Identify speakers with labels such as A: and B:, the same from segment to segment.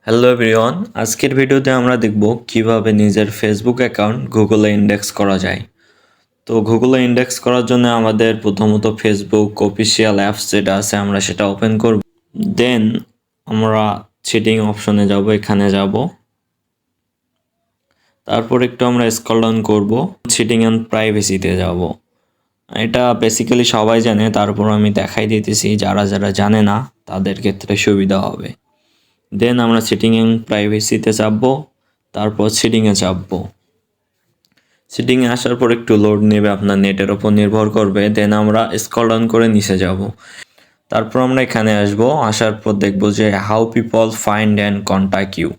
A: Hello everyone, আজকের ভিডিওতে আমরা দেখব কিভাবে নিজের ফেসবুক অ্যাকাউন্ট গুগলে ইন্ডেক্স করা যায়। তো গুগলে ইন্ডেক্স করার জন্য আমাদের প্রথমত ফেসবুক অফিসিয়াল অ্যাপস যেটা আছে আমরা সেটা ওপেন করব। দেন আমরা সেটিং অপশনে যাব, এখানে যাব। তারপর একটু আমরা স্ক্রল ডাউন করব, সেটিং অ্যান্ড প্রাইভেসিতে যাব। এটা বেসিক্যালি সবাই জানে, তারপর আমি দেখাই দিতেছি যারা যারা জানে না তাদের ক্ষেত্রে সুবিধা হবে। দেন আমরা সেটিং অ্যান্ড প্রাইভেসিতে চাপবো, তারপর সেটিংয়ে চাপবো। সেটিংয়ে আসার পর একটু লোড নেবে, আপনার নেটের ওপর নির্ভর করবে। দেন আমরা স্ক্রল ডাউন করে নিচে যাব। তারপর আমরা এখানে আসব, আসার পর দেখব যে how people find and contact you.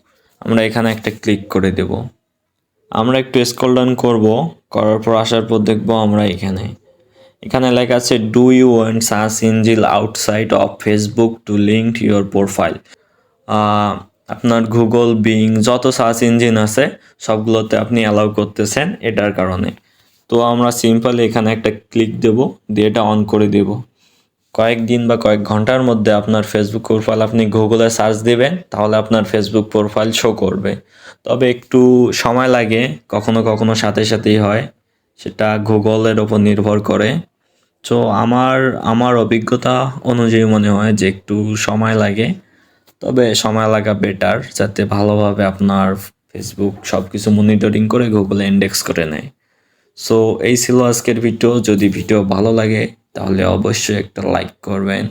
A: আমরা এখানে একটা ক্লিক করে দেব। আমরা একটু স্ক্রল ডাউন করব, করার পর আসার পর দেখব আমরা এখানে লেখা আছে do you want search engine outside of Facebook to link your profile. আপনার গুগল, বিং যত সার্চ ইঞ্জিন আছে সবগুলোতে আপনি অ্যালাউ করতেছেন এটার কারণে। তো আমরা সিম্পলি এখানে একটা ক্লিক দেব, দিয়ে এটা অন করে দেব। কয়েকদিন বা কয়েক ঘন্টার মধ্যে আপনার ফেসবুক প্রোফাইল আপনি গুগলে সার্চ দিবেন, তাহলে আপনার ফেসবুক প্রোফাইল শো করবে। তবে একটু সময় লাগে, কখনো কখনো সাথে সাথেই হয়, সেটা গুগলের ওপর নির্ভর করে। তো আমার অভিজ্ঞতা অনুযায়ী মনে হয় যে একটু সময় লাগে। তবে সময় লাগা বেটার, যাতে ভালোভাবে আপনার ফেসবুক সব কিছু মনিটরিং করে গুগলে ইন্ডেক্স করে নেয়। সো এই ছিল আজকের ভিডিও। যদি ভিডিও ভালো লাগে তাহলে অবশ্যই একটা লাইক করবেন।